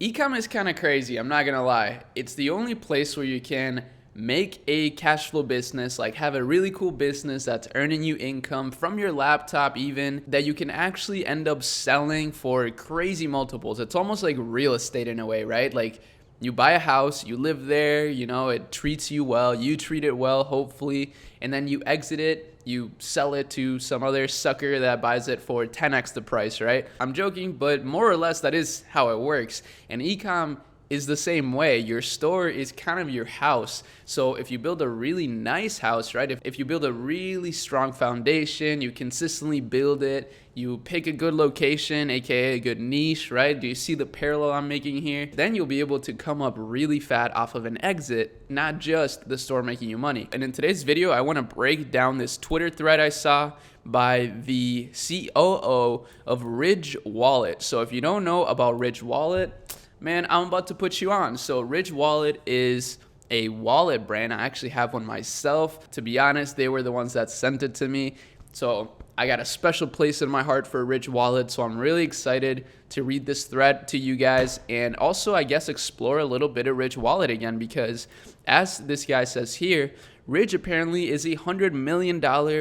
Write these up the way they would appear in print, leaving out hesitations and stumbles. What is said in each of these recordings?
E-com is kind of crazy, I'm not gonna lie. It's the only place where you can make a cash flow business, like have a really cool business that's earning you income from your laptop even, that you can actually end up selling for crazy multiples. It's almost like real estate in a way, right? Like you buy a house, you live there, it treats you well, you treat it well, hopefully, and then you exit it, you sell it to some other sucker that buys it for 10x the price, right? I'm joking, but more or less that is how it works. And e-com is the same way. Your store is kind of your house. So if you build a really nice house, right? If you build a really strong foundation, you consistently build it, you pick a good location, aka a good niche, right? Do you see the parallel I'm making here? Then you'll be able to come up really fat off of an exit, not just the store making you money. And in today's video, I want to break down this Twitter thread I saw by the COO of Ridge Wallet. So if you don't know about Ridge Wallet, man, I'm about to put you on. So Ridge Wallet is a wallet brand. I actually have one myself. To be honest, they were the ones that sent it to me. So I got a special place in my heart for Ridge Wallet. So I'm really excited to read this thread to you guys and also, I guess, explore a little bit of Ridge Wallet again, because as this guy says here, Ridge apparently is a $100 million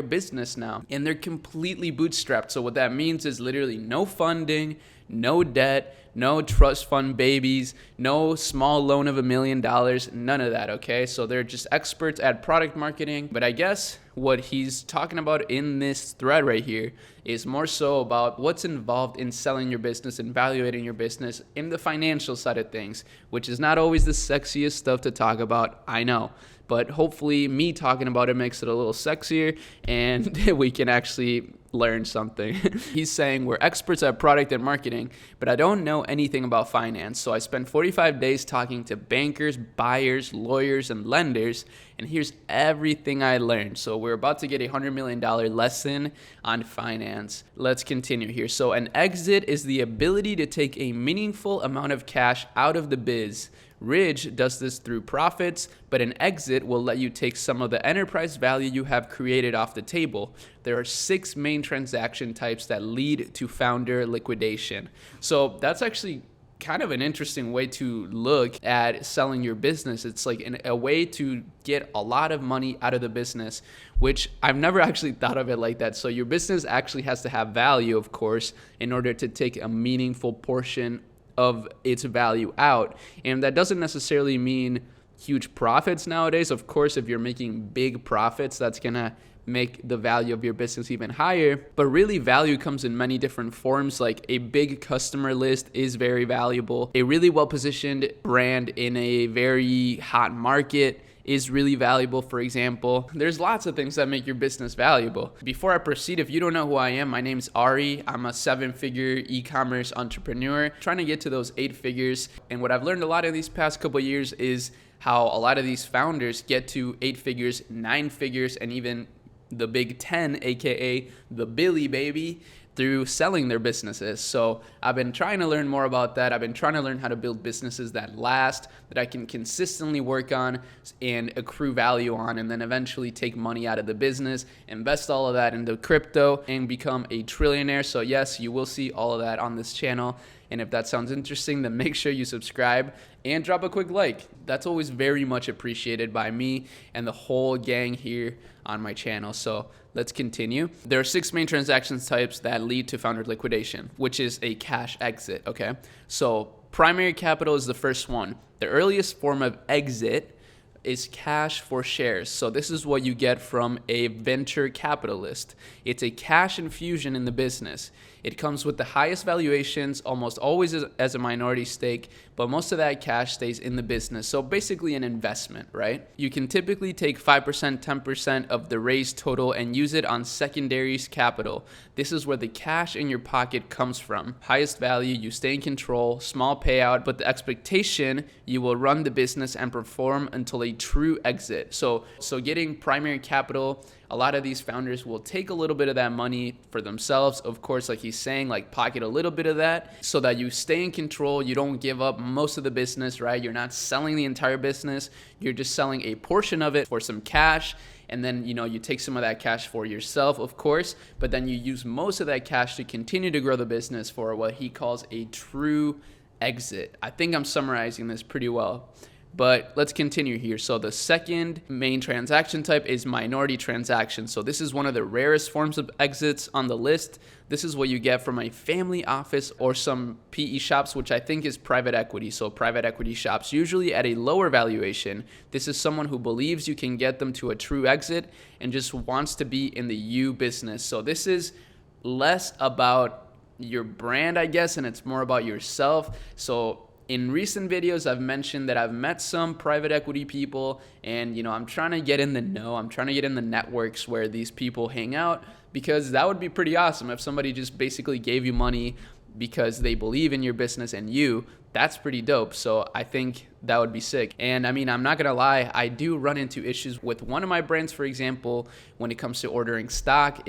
business now, and they're completely bootstrapped. So what that means is literally no funding, no debt, no trust fund babies, no small loan of $1 million, none of that, okay? So they're just experts at product marketing. But I guess what he's talking about in this thread right here is more so about what's involved in selling your business and evaluating your business in the financial side of things, which is not always the sexiest stuff to talk about, I know. But hopefully me talking about it makes it a little sexier and we can actually learn something. He's saying we're experts at product and marketing, but I don't know anything about finance. So I spent 45 days talking to bankers, buyers, lawyers, and lenders, and here's everything I learned. So we're about to get a $100 million lesson on finance. Let's continue here. So an exit is the ability to take a meaningful amount of cash out of the biz. Ridge does this through profits, but an exit will let you take some of the enterprise value you have created off the table. There are 6 main transaction types that lead to founder liquidation. So that's actually kind of an interesting way to look at selling your business. It's like a way to get a lot of money out of the business, which I've never actually thought of it like that. So your business actually has to have value, of course, in order to take a meaningful portion of its value out. And that doesn't necessarily mean huge profits nowadays. Of course, if you're making big profits, that's gonna make the value of your business even higher. But really, value comes in many different forms. Like a big customer list is very valuable. A really well-positioned brand in a very hot market is really valuable, for example. There's lots of things that make your business valuable. Before I proceed, if you don't know who I am, my name's Arie. I'm a 7-figure e-commerce entrepreneur trying to get to those 8 figures. And what I've learned a lot in these past couple of years is how a lot of these founders get to 8 figures, 9 figures, and even the big 10, aka the Billy baby, through selling their businesses. So I've been trying to learn more about that. I've been trying to learn how to build businesses that last, that I can consistently work on and accrue value on, and then eventually take money out of the business, invest all of that into crypto, and become a trillionaire. So yes, you will see all of that on this channel. And if that sounds interesting, then make sure you subscribe and drop a quick like. That's always very much appreciated by me and the whole gang here on my channel. So let's continue. There are 6 main transactions types that lead to founder liquidation, which is a cash exit, okay? So primary capital is the first one. The earliest form of exit is cash for shares. So this is what you get from a venture capitalist. It's a cash infusion in the business. It comes with the highest valuations, almost always as a minority stake, but most of that cash stays in the business. So basically an investment, right? You can typically take 5%, 10% of the raised total and use it on secondaries capital. This is where the cash in your pocket comes from. Highest value, you stay in control, small payout, but the expectation you will run the business and perform until a true exit. So getting primary capital, a lot of these founders will take a little bit of that money for themselves. Of course, like he's saying, like pocket a little bit of that so that you stay in control. You don't give up most of the business, right? You're not selling the entire business. You're just selling a portion of it for some cash. And then, you take some of that cash for yourself, of course, but then you use most of that cash to continue to grow the business for what he calls a true exit. I think I'm summarizing this pretty well. But let's continue here. So the second main transaction type is minority transaction. So this is one of the rarest forms of exits on the list. This is what you get from a family office or some PE shops, which I think is private equity. So private equity shops, usually at a lower valuation. This is someone who believes you can get them to a true exit and just wants to be in the U business. So this is less about your brand, I guess, and it's more about yourself. So in recent videos, I've mentioned that I've met some private equity people, and I'm trying to get in the know. I'm trying to get in the networks where these people hang out, because that would be pretty awesome if somebody just basically gave you money because they believe in your business and you. That's pretty dope. So I think that would be sick. And I mean, I'm not gonna lie, I do run into issues with one of my brands, for example, when it comes to ordering stock.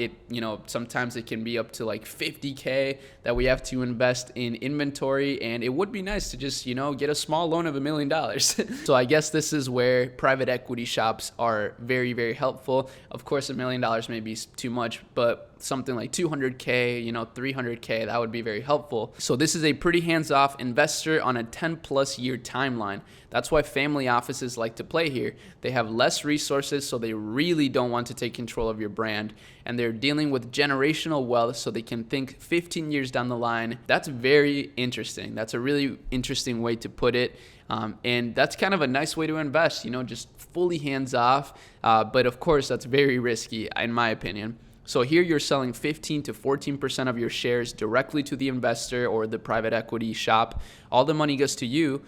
Sometimes it can be up to like $50K that we have to invest in inventory, and it would be nice to just, get a small loan of $1 million. So I guess this is where private equity shops are very, very helpful. Of course, $1 million may be too much, but something like 200K, 300K, that would be very helpful. So this is a pretty hands-off investor on a 10+ year timeline. That's why family offices like to play here. They have less resources, so they really don't want to take control of your brand. And they're dealing with generational wealth, so they can think 15 years down the line. That's very interesting. That's a really interesting way to put it. And that's kind of a nice way to invest, just fully hands-off. But of course, that's very risky, in my opinion. So here you're selling 15 to 14% of your shares directly to the investor or the private equity shop. All the money goes to you.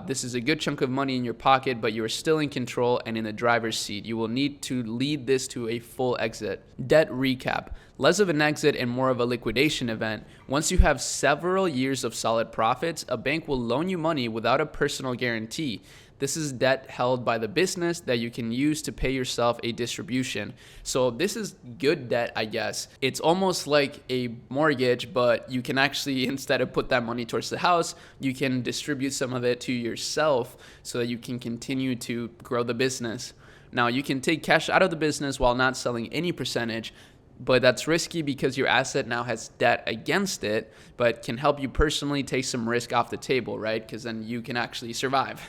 This is a good chunk of money in your pocket, but you're still in control and in the driver's seat. You will need to lead this to a full exit. Debt recap. Less of an exit and more of a liquidation event. Once you have several years of solid profits, a bank will loan you money without a personal guarantee. This is debt held by the business that you can use to pay yourself a distribution. So this is good debt, I guess. It's almost like a mortgage, but you can actually, instead of put that money towards the house, you can distribute some of it to yourself so that you can continue to grow the business. Now, you can take cash out of the business while not selling any percentage, but that's risky because your asset now has debt against it, but can help you personally take some risk off the table, right? Because then you can actually survive.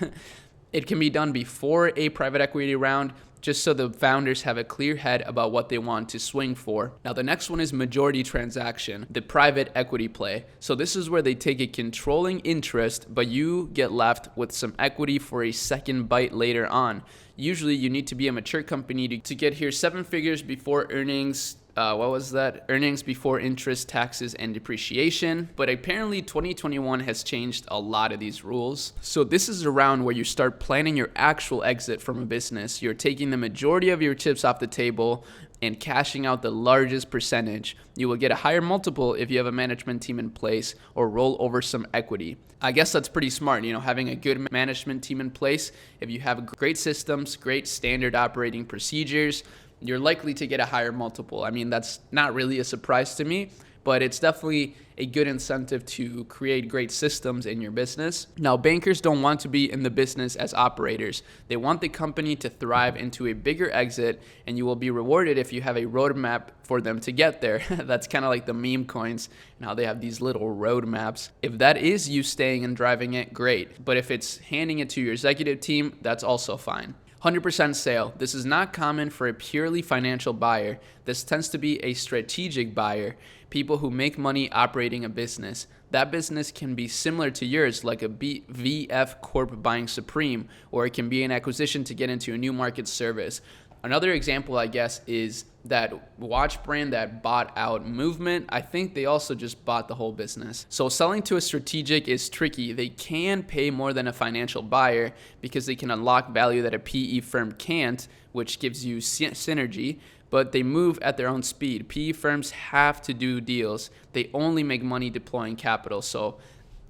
It can be done before a private equity round, just so the founders have a clear head about what they want to swing for. Now, the next one is majority transaction, the private equity play. So this is where they take a controlling interest, but you get left with some equity for a second bite later on. Usually you need to be a mature company to get here 7 figures before earnings. Earnings before interest, taxes, and depreciation. But apparently 2021 has changed a lot of these rules. So this is around where you start planning your actual exit from a business. You're taking the majority of your chips off the table and cashing out the largest percentage. You will get a higher multiple if you have a management team in place or roll over some equity. I guess that's pretty smart, having a good management team in place. If you have great systems, great standard operating procedures, you're likely to get a higher multiple. I mean, that's not really a surprise to me, but it's definitely a good incentive to create great systems in your business. Now, bankers don't want to be in the business as operators. They want the company to thrive into a bigger exit, and you will be rewarded if you have a roadmap for them to get there. That's kind of like the meme coins and how they have these little roadmaps. If that is you staying and driving it, great. But if it's handing it to your executive team, that's also fine. 100% sale. This is not common for a purely financial buyer. This tends to be a strategic buyer, people who make money operating a business. That business can be similar to yours, like a VF Corp buying Supreme, or it can be an acquisition to get into a new market service. Another example, I guess, is that watch brand that bought out Movement. I think they also just bought the whole business. So selling to a strategic is tricky. They can pay more than a financial buyer because they can unlock value that a PE firm can't, which gives you synergy, but they move at their own speed. PE firms have to do deals. They only make money deploying capital. So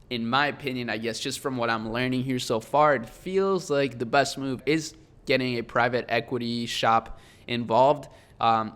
in my opinion, I guess just from what I'm learning here so far, it feels like the best move is getting a private equity shop involved.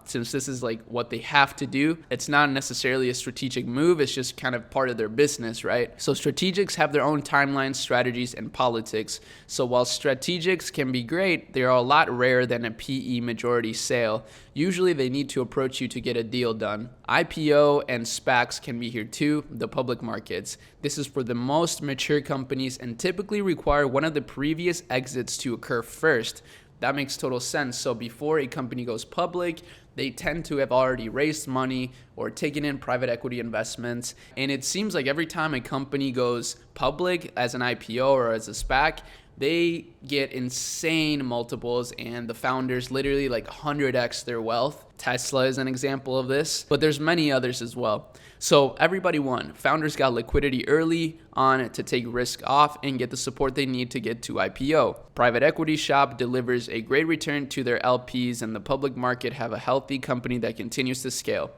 since this is like what they have to do. It's not necessarily a strategic move. It's just kind of part of their business, right? So strategics have their own timelines, strategies, and politics. So while strategics can be great, they are a lot rarer than a PE majority sale. Usually they need to approach you to get a deal done. IPO and SPACs can be here too, the public markets. This is for the most mature companies and typically require one of the previous exits to occur first. That makes total sense. So before a company goes public, they tend to have already raised money or taken in private equity investments. And it seems like every time a company goes public as an IPO or as a SPAC, they get insane multiples and the founders literally like 100x their wealth. Tesla is an example of this, but there's many others as well. So everybody won. Founders got liquidity early on to take risk off and get the support they need to get to IPO. Private equity shop delivers a great return to their LPs, and the public market have a healthy company that continues to scale.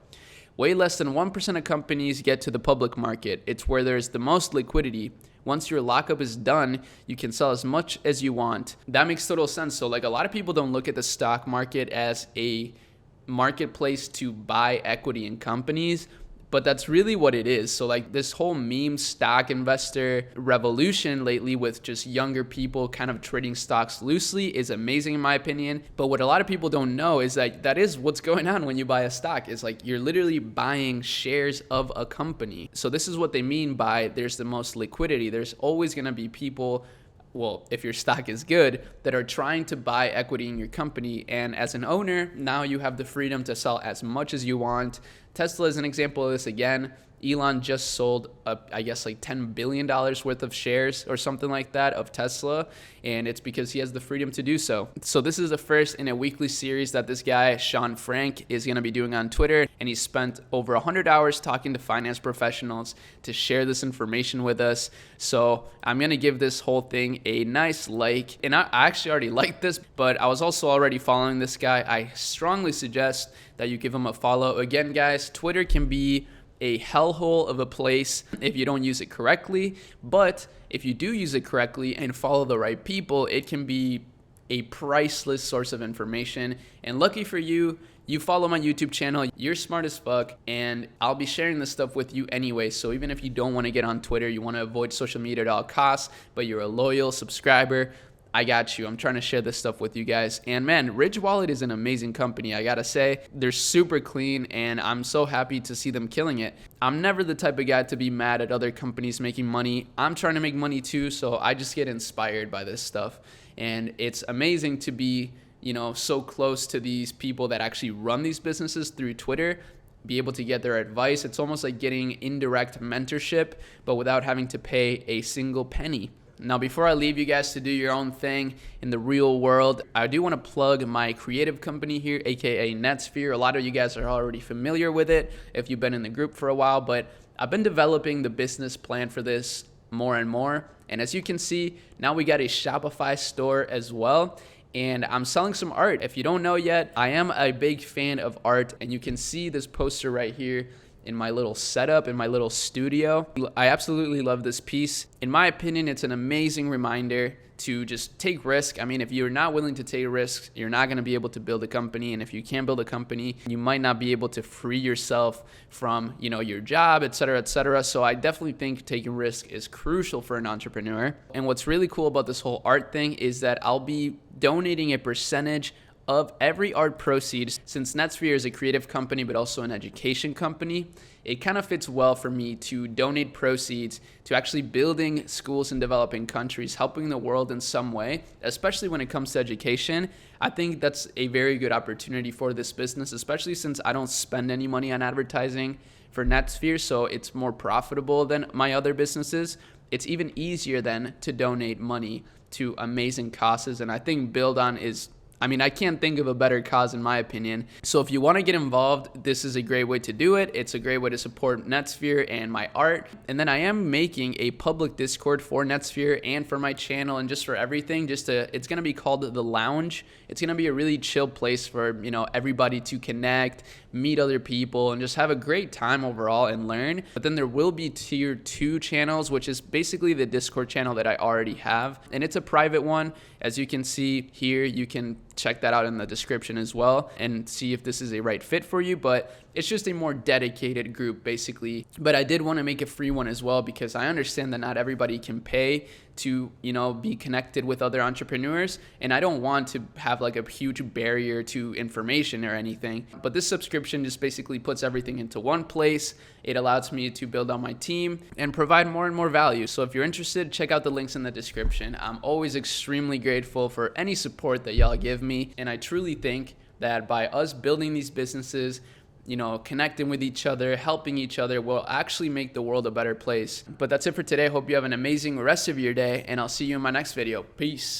Way less than 1% of companies get to the public market. It's where there's the most liquidity. Once your lockup is done, you can sell as much as you want. That makes total sense. So like a lot of people don't look at the stock market as a marketplace to buy equity in companies, but that's really what it is. So like this whole meme stock investor revolution lately with just younger people kind of trading stocks loosely is amazing in my opinion. But what a lot of people don't know is that that is what's going on when you buy a stock. It's like you're literally buying shares of a company. So this is what they mean by there's the most liquidity. There's always going to be people, well, if your stock is good, that are trying to buy equity in your company. And as an owner, now you have the freedom to sell as much as you want. Tesla is an example of this again. Elon just sold, I guess, like $10 billion worth of shares or something like that of Tesla, and it's because he has the freedom to do so. So this is the first in a weekly series that this guy, Sean Frank, is going to be doing on Twitter, and he spent over 100 hours talking to finance professionals to share this information with us. So I'm going to give this whole thing a nice like, and I actually already liked this, but I was also already following this guy. I strongly suggest that you give him a follow. Again, guys, Twitter can be a hellhole of a place if you don't use it correctly, but if you do use it correctly and follow the right people, it can be a priceless source of information. And lucky for you, you follow my YouTube channel, you're smart as fuck, and I'll be sharing this stuff with you anyway. So even if you don't want to get on Twitter, you want to avoid social media at all costs, but you're a loyal subscriber, I got you. I'm trying to share this stuff with you guys. And man, Ridge Wallet is an amazing company. I gotta say, they're super clean and I'm so happy to see them killing it. I'm never the type of guy to be mad at other companies making money. I'm trying to make money too, so I just get inspired by this stuff. And it's amazing to be, so close to these people that actually run these businesses through Twitter, be able to get their advice. It's almost like getting indirect mentorship, but without having to pay a single penny. Now, before I leave you guys to do your own thing in the real world, I do want to plug my creative company here, aka NetSphere. A lot of you guys are already familiar with it if you've been in the group for a while, but I've been developing the business plan for this more and more. And as you can see, now we got a Shopify store as well. And I'm selling some art. If you don't know yet, I am a big fan of art, and you can see this poster right here in my little setup, in my little studio. I absolutely love this piece. In my opinion, it's an amazing reminder to just take risk. I mean, if you're not willing to take risks, you're not gonna be able to build a company. And if you can't build a company, you might not be able to free yourself from, your job, et cetera, et cetera. So I definitely think taking risk is crucial for an entrepreneur. And what's really cool about this whole art thing is that I'll be donating a percentage of every art proceeds. Since NetSphere is a creative company but also an education company, it kind of fits well for me to donate proceeds to actually building schools in developing countries, helping the world in some way, especially when it comes to education. I think that's a very good opportunity for this business, especially since I don't spend any money on advertising for NetSphere, so it's more profitable than my other businesses. It's even easier then to donate money to amazing causes, and I think Build On is, I can't think of a better cause in my opinion. So if you want to get involved, this is a great way to do it. It's a great way to support NetSphere and my art. And then I am making a public Discord for NetSphere and for my channel and just for everything. It's going to be called The Lounge. It's going to be a really chill place for, everybody to connect, meet other people, and just have a great time overall and learn. But then there will be tier 2 channels, which is basically the Discord channel that I already have, and it's a private one. As you can see here, you can check that out in the description as well and see if this is a right fit for you. But it's just a more dedicated group basically. But I did want to make a free one as well, because I understand that not everybody can pay to, be connected with other entrepreneurs, and I don't want to have like a huge barrier to information or anything. But this subscription just basically puts everything into one place. It allows me to build on my team and provide more and more value. So if you're interested, check out the links in the description. I'm always extremely grateful for any support that y'all give me, and I truly think that by us building these businesses, connecting with each other, helping each other, will actually make the world a better place. But that's it for today. Hope you have an amazing rest of your day, and I'll see you in my next video. Peace.